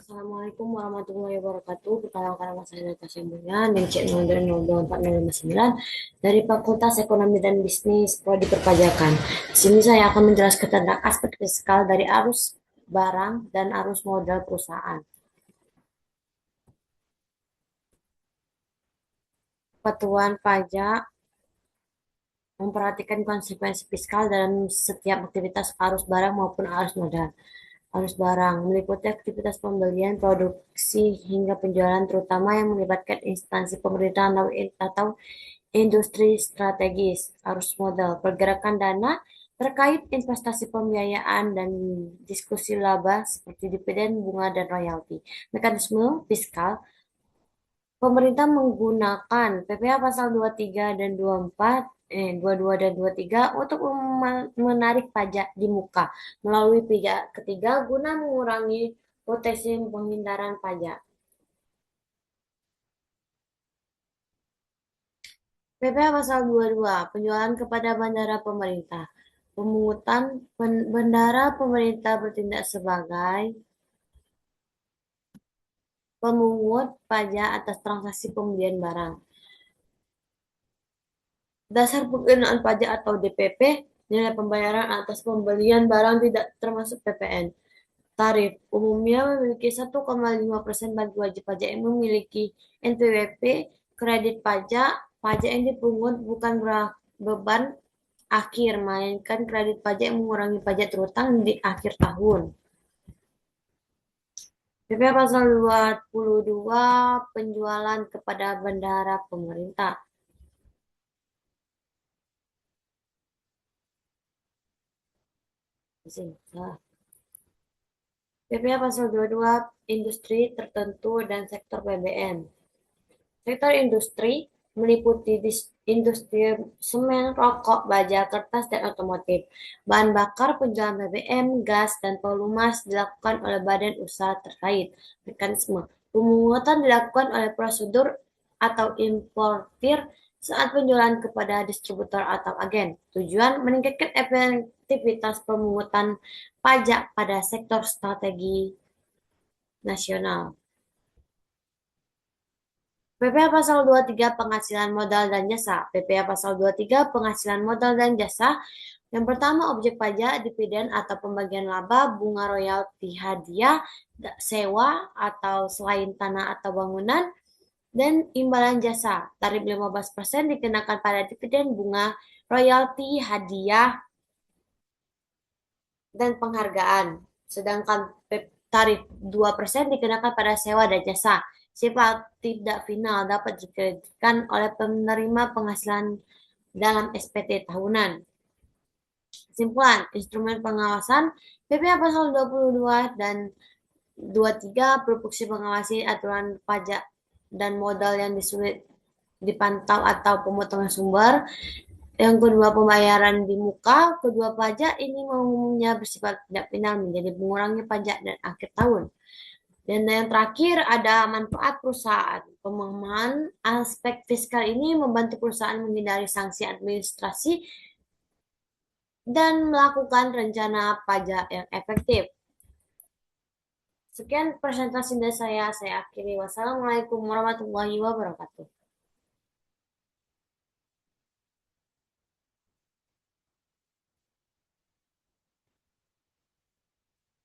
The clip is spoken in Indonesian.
Assalamualaikum warahmatullahi wabarakatuh. Perkenalkan nama saya Natasha Mulyan dari C020409 dari Fakultas Ekonomi dan Bisnis Prodi Perpajakan. Di sini saya akan menjelaskan tentang aspek fiskal dari arus barang dan arus modal perusahaan. Kepatuhan pajak memperhatikan konsekuensi fiskal dalam setiap aktivitas arus barang maupun arus modal. Arus barang meliputi aktivitas pembelian, produksi, hingga penjualan terutama yang melibatkan instansi pemerintahan atau industri strategis. Arus modal pergerakan dana terkait investasi pembiayaan dan diskusi laba seperti dividen, bunga, dan royalti. Mekanisme fiskal pemerintah menggunakan PPh pasal 23 dan 24 22 dan 23 untuk menarik pajak di muka melalui pihak ketiga guna mengurangi potensi penghindaran pajak. PPh pasal 22 penjualan kepada bandara pemerintah. Pemungutan bandara pemerintah bertindak sebagai pemungut pajak atas transaksi pembelian barang. Dasar pengenaan pajak atau DPP, nilai pembayaran atas pembelian barang tidak termasuk PPN. Tarif umumnya memiliki 1,5% bagi wajib pajak yang memiliki NPWP, kredit pajak. Pajak yang dipungut bukan beban akhir, melainkan kredit pajak yang mengurangi pajak terutang di akhir tahun. PPh pasal 22 penjualan kepada bendahara pemerintah. PPh pasal 22 industri tertentu dan sektor BBM. Sektor industri meliputi industri semen, rokok, baja, kertas, dan otomotif. Bahan bakar penjualan BBM, gas, dan pelumas dilakukan oleh badan usaha terkait. Mekanisme pemungutan dilakukan oleh prosedur atau importir saat penjualan kepada distributor atau agen. Tujuan meningkatkan efektivitas pemungutan pajak pada sektor strategi nasional. PPh pasal 23 penghasilan modal dan jasa. PPh pasal 23 penghasilan modal dan jasa. Yang pertama, objek pajak, dividen atau pembagian laba, bunga royalti hadiah, sewa atau selain tanah atau bangunan, dan imbalan jasa. Tarif 15% dikenakan pada dividen, bunga, royalti, hadiah, dan penghargaan. Sedangkan tarif 2% dikenakan pada sewa dan jasa. Sifat tidak final dapat dikreditkan oleh penerima penghasilan dalam SPT tahunan. Kesimpulan, instrumen pengawasan PPh pasal 22 dan 23 berfungsi mengawasi aturan pajak dan modal yang disulit dipantau atau pemotongan sumber. Yang kedua, pembayaran di muka. Kedua, pajak ini umumnya bersifat tidak final menjadi mengurangi pajak dan akhir tahun. Dan yang terakhir ada manfaat perusahaan. Pemahaman aspek fiskal ini membantu perusahaan menghindari sanksi administrasi dan melakukan rencana pajak yang efektif. Sekian presentasi dari saya akhiri. Wassalamualaikum warahmatullahi wabarakatuh.